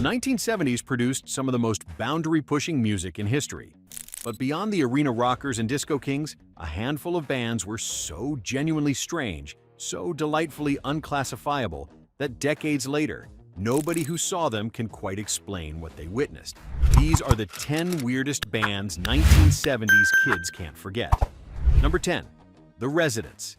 1970s produced some of the most boundary-pushing music in history. But beyond the arena rockers and disco kings, a handful of bands were so genuinely strange, so delightfully unclassifiable, that decades later, nobody who saw them can quite explain what they witnessed. These are the 10 weirdest bands 1970s kids can't forget. Number 10. The Residents.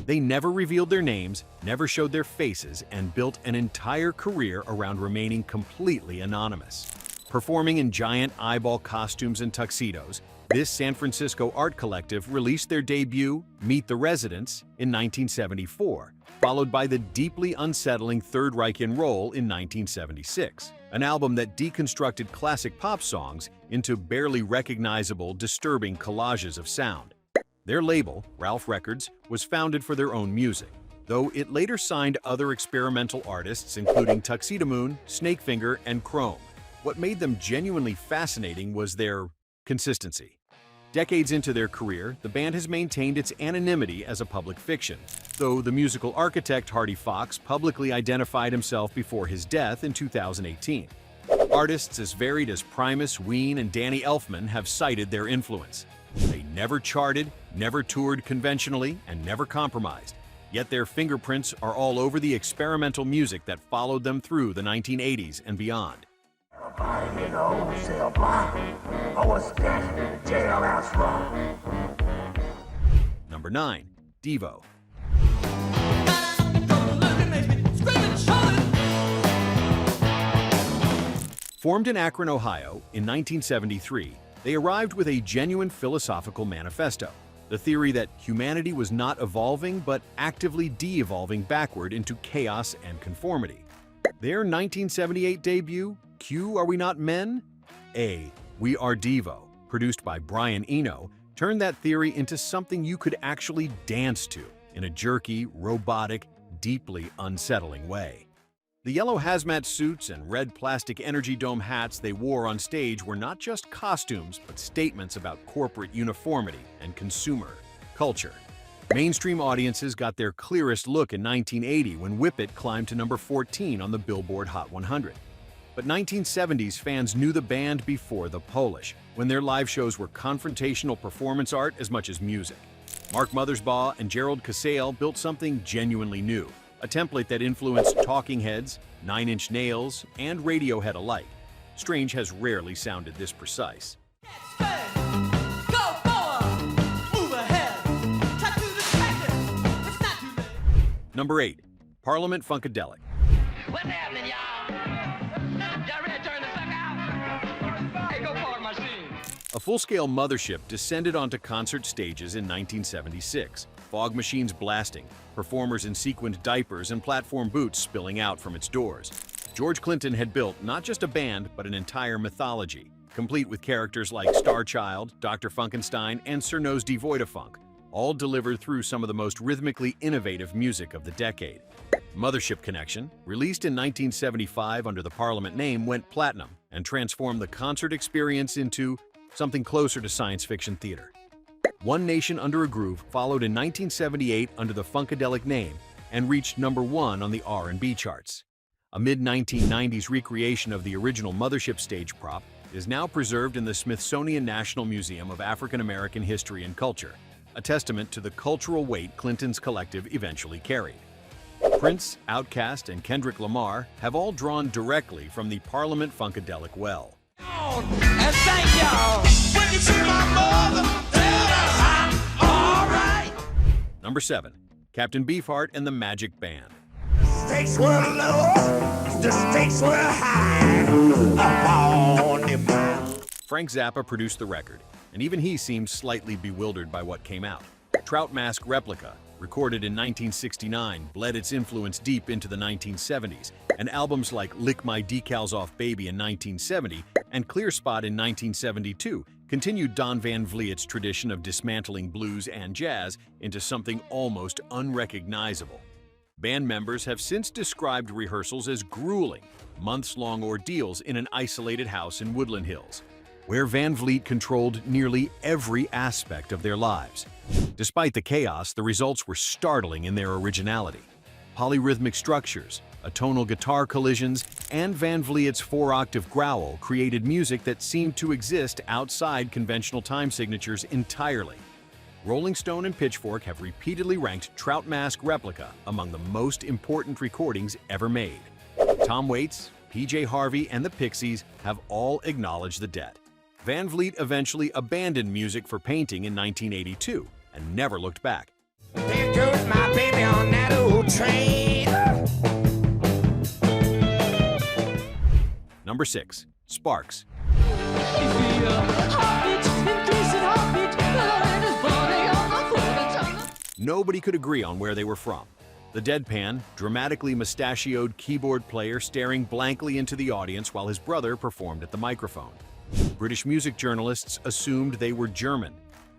They never revealed their names, never showed their faces, and built an entire career around remaining completely anonymous. Performing in giant eyeball costumes and tuxedos, this San Francisco art collective released their debut, Meet the Residents, in 1974, followed by the deeply unsettling Third Reich in Roll in 1976, an album that deconstructed classic pop songs into barely recognizable, disturbing collages of sound. Their label, Ralph Records, was founded for their own music, though it later signed other experimental artists including Tuxedo Moon, Snakefinger, and Chrome. What made them genuinely fascinating was their consistency. Decades into their career, the band has maintained its anonymity as a public fiction, though the musical architect Hardy Fox publicly identified himself before his death in 2018. Artists as varied as Primus, Ween, and Danny Elfman have cited their influence. They never charted, never toured conventionally, and never compromised, yet their fingerprints are all over the experimental music that followed them through the 1980s and beyond. Number 9. Devo. Formed in Akron, Ohio in 1973, they arrived with a genuine philosophical manifesto, the theory that humanity was not evolving but actively de-evolving backward into chaos and conformity. Their 1978 debut, Q Are We Not Men? We Are Devo, produced by Brian Eno, turned that theory into something you could actually dance to in a jerky, robotic, deeply unsettling way. The yellow hazmat suits and red plastic energy dome hats they wore on stage were not just costumes, but statements about corporate uniformity and consumer culture. Mainstream audiences got their clearest look in 1980 when Whip It climbed to number 14 on the Billboard Hot 100. But 1970s fans knew the band before the Polish, when their live shows were confrontational performance art as much as music. Mark Mothersbaugh and Gerald Casale built something genuinely new, a template that influenced Talking Heads, Nine Inch Nails, and Radiohead alike. Strange has rarely sounded this precise. Number 8. Parliament Funkadelic. What's happening, y'all? Y'all ready to turn the fuck out? Hey, go park my scene. A full-scale mothership descended onto concert stages in 1976, fog machines blasting, performers in sequined diapers and platform boots spilling out from its doors. George Clinton had built not just a band, but an entire mythology, complete with characters like Starchild, Dr. Funkenstein, and Sir Nose Devoid-a-Funk, all delivered through some of the most rhythmically innovative music of the decade. Mothership Connection, released in 1975 under the Parliament name, went platinum and transformed the concert experience into something closer to science fiction theater. One Nation Under a Groove followed in 1978 under the Funkadelic name and reached number 1 on the R&B charts. A mid-1990s recreation of the original Mothership stage prop is now preserved in the Smithsonian National Museum of African American History and Culture, a testament to the cultural weight Clinton's collective eventually carried. Prince, Outkast, and Kendrick Lamar have all drawn directly from the Parliament Funkadelic well. And thank y'all. When you see my mother, tell her I'm all right. Number 7. Captain Beefheart and the Magic Band. Stakes were low, the stakes were high. Up on the mountain. Frank Zappa produced the record, and even he seemed slightly bewildered by what came out. Trout Mask Replica, recorded in 1969, bled its influence deep into the 1970s, and albums like Lick My Decals Off Baby in 1970 and Clear Spot in 1972 continued Don Van Vliet's tradition of dismantling blues and jazz into something almost unrecognizable. Band members have since described rehearsals as grueling, months-long ordeals in an isolated house in Woodland Hills. where Van Vliet controlled nearly every aspect of their lives. Despite the chaos, the results were startling in their originality. Polyrhythmic structures, atonal guitar collisions, and Van Vliet's four-octave growl created music that seemed to exist outside conventional time signatures entirely. Rolling Stone and Pitchfork have repeatedly ranked Trout Mask Replica among the most important recordings ever made. Tom Waits, PJ Harvey, and the Pixies have all acknowledged the debt. Van Vliet eventually abandoned music for painting in 1982 and never looked back. There goes my baby on that old train. Number 6. Sparks. Nobody could agree on where they were from. The deadpan, dramatically mustachioed keyboard player staring blankly into the audience while his brother performed at the microphone. British music journalists assumed they were German.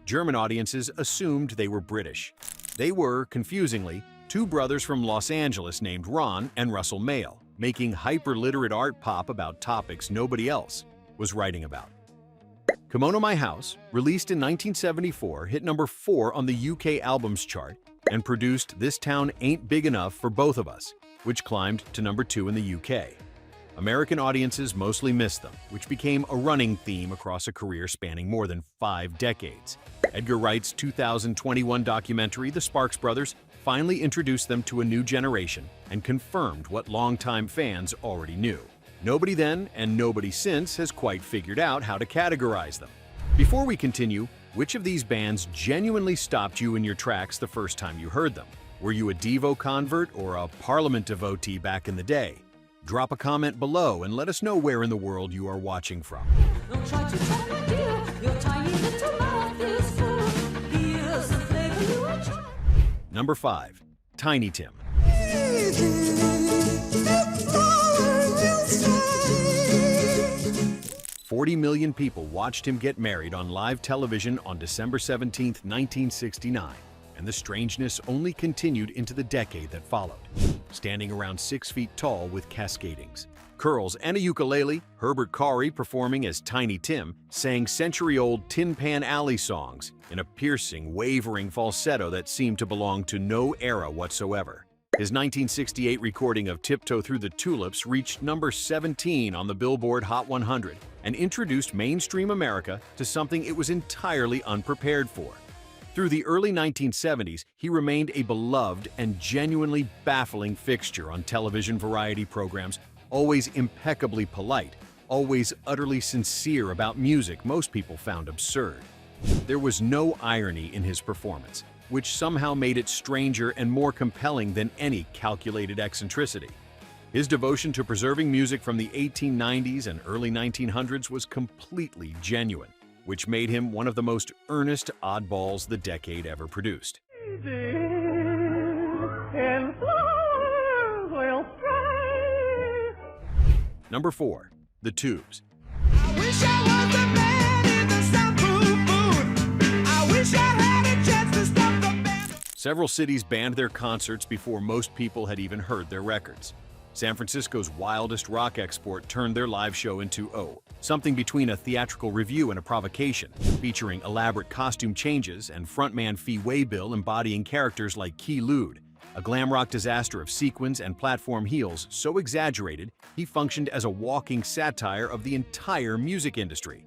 German audiences assumed they were British. They were, confusingly, two brothers from Los Angeles named Ron and Russell Mael, making hyper-literate art pop about topics nobody else was writing about. Kimono My House, released in 1974, hit number 4 on the UK albums chart and produced This Town Ain't Big Enough for Both of Us, which climbed to number 2 in the UK. American audiences mostly missed them, which became a running theme across a career spanning more than 5 decades. Edgar Wright's 2021 documentary, The Sparks Brothers, finally introduced them to a new generation and confirmed what longtime fans already knew. Nobody then and nobody since has quite figured out how to categorize them. Before we continue, which of these bands genuinely stopped you in your tracks the first time you heard them? Were you a Devo convert or a Parliament devotee back in the day? Drop a comment below and let us know where in the world you are watching from. Don't try to tell my dear, your tiny little mouth is full. Here's the flavor you are trying. Number 5. Tiny Tim. 40 million people watched him get married on live television on December 17, 1969, and the strangeness only continued into the decade that followed. Standing around 6 feet tall with cascadings, curls, and a ukulele, Herbert Corey, performing as Tiny Tim, sang century-old Tin Pan Alley songs in a piercing, wavering falsetto that seemed to belong to no era whatsoever. His 1968 recording of Tiptoe Through the Tulips reached number 17 on the Billboard Hot 100 and introduced mainstream America to something it was entirely unprepared for. Through the early 1970s, he remained a beloved and genuinely baffling fixture on television variety programs, always impeccably polite, always utterly sincere about music most people found absurd. There was no irony in his performance, which somehow made it stranger and more compelling than any calculated eccentricity. His devotion to preserving music from the 1890s and early 1900s was completely genuine, which made him one of the most earnest oddballs the decade ever produced. Number 4. The Tubes. I wish I was the man in the soundproof booth. I wish I had a chance to stop the band. Several cities banned their concerts before most people had even heard their records. San Francisco's wildest rock export turned their live show into, something between a theatrical review and a provocation, featuring elaborate costume changes and frontman Fee Waybill embodying characters like Key Lude, a glam rock disaster of sequins and platform heels so exaggerated he functioned as a walking satire of the entire music industry.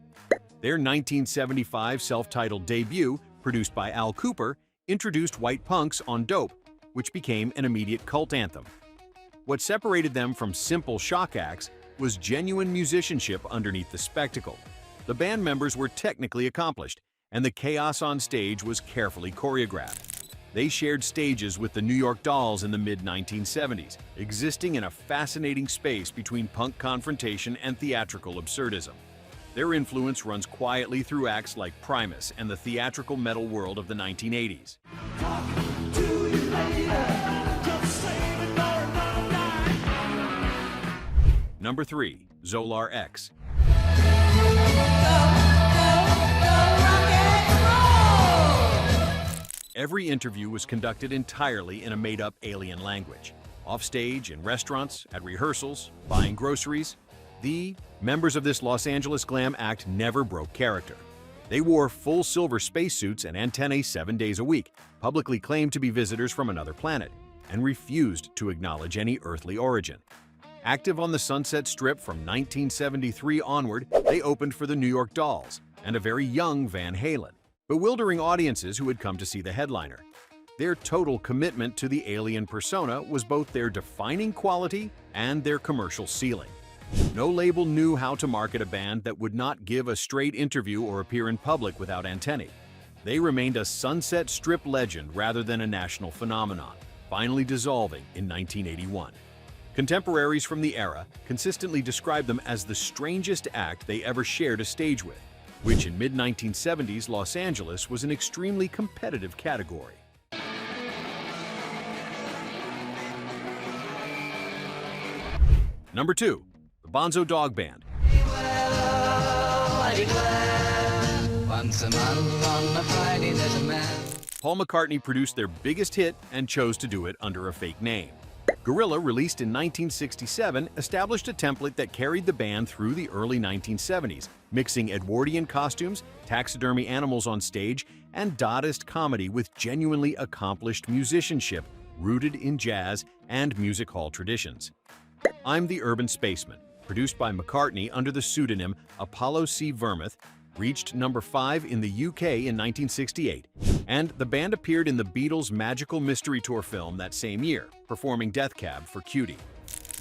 Their 1975 self-titled debut, produced by Al Kooper, introduced white punks on Dope, which became an immediate cult anthem. What separated them from simple shock acts was genuine musicianship underneath the spectacle. The band members were technically accomplished, and the chaos on stage was carefully choreographed. They shared stages with the New York Dolls in the mid-1970s, existing in a fascinating space between punk confrontation and theatrical absurdism. Their influence runs quietly through acts like Primus and the theatrical metal world of the 1980s. Number 3. Zolar X. Every interview was conducted entirely in a made-up alien language. Offstage, in restaurants, at rehearsals, buying groceries, The members of this Los Angeles glam act never broke character. They wore full silver spacesuits and antennae 7 days a week, publicly claimed to be visitors from another planet, and refused to acknowledge any earthly origin. Active on the Sunset Strip from 1973 onward, they opened for the New York Dolls and a very young Van Halen, bewildering audiences who had come to see the headliner. Their total commitment to the alien persona was both their defining quality and their commercial ceiling. No label knew how to market a band that would not give a straight interview or appear in public without antennae. They remained a Sunset Strip legend rather than a national phenomenon, finally dissolving in 1981. Contemporaries from the era consistently described them as the strangest act they ever shared a stage with, which in mid-1970s Los Angeles was an extremely competitive category. Number 2. The Bonzo Dog Band. Once a month on a Friday there's a man. Paul McCartney produced their biggest hit and chose to do it under a fake name. Gorilla, released in 1967, established a template that carried the band through the early 1970s, mixing Edwardian costumes, taxidermy animals on stage, and Dadaist comedy with genuinely accomplished musicianship rooted in jazz and music hall traditions. I'm the Urban Spaceman, produced by McCartney under the pseudonym Apollo C. Vermouth, reached number 5 in the UK in 1968, and the band appeared in the Beatles' Magical Mystery Tour film that same year, performing Death Cab for Cutie.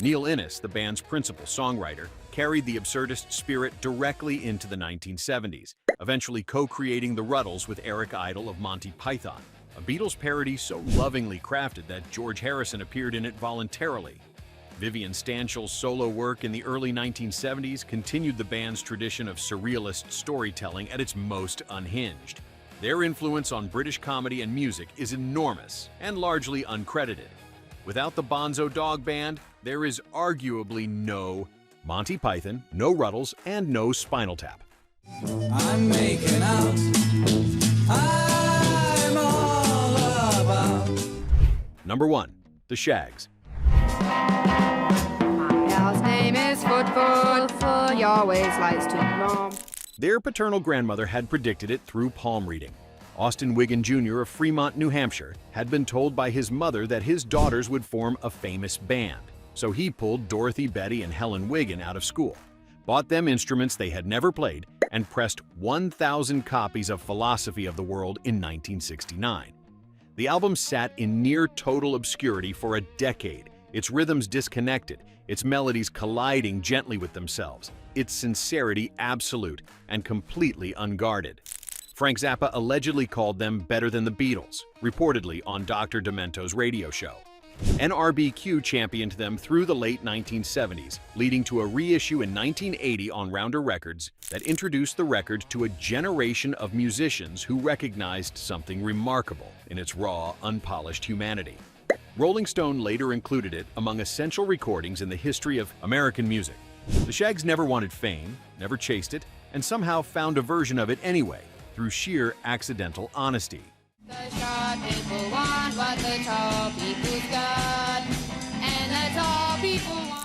Neil Innes, the band's principal songwriter, carried the absurdist spirit directly into the 1970s, eventually co-creating The Ruddles with Eric Idle of Monty Python, a Beatles parody so lovingly crafted that George Harrison appeared in it voluntarily. Vivian Stanshall's solo work in the early 1970s continued the band's tradition of surrealist storytelling at its most unhinged. Their influence on British comedy and music is enormous and largely uncredited. Without the Bonzo Dog Band, there is arguably no Monty Python, no Ruddles, and no Spinal Tap. I'm making out. I'm all about. Number 1. The Shaggs. My gal's name is Foot. He always likes to roam. Their paternal grandmother had predicted it through palm reading. Austin Wiggin Jr. of Fremont, New Hampshire, had been told by his mother that his daughters would form a famous band, so he pulled Dorothy, Betty, and Helen Wiggin out of school, bought them instruments they had never played, and pressed 1,000 copies of Philosophy of the World in 1969. The album sat in near total obscurity for a decade, its rhythms disconnected, its melodies colliding gently with themselves, its sincerity absolute and completely unguarded. Frank Zappa allegedly called them better than the Beatles, reportedly on Dr. Demento's radio show. NRBQ championed them through the late 1970s, leading to a reissue in 1980 on Rounder Records that introduced the record to a generation of musicians who recognized something remarkable in its raw, unpolished humanity. Rolling Stone later included it among essential recordings in the history of American music. The Shaggs never wanted fame, never chased it, and somehow found a version of it anyway, through sheer accidental honesty. The short people want what the tall people's got, and the tall people want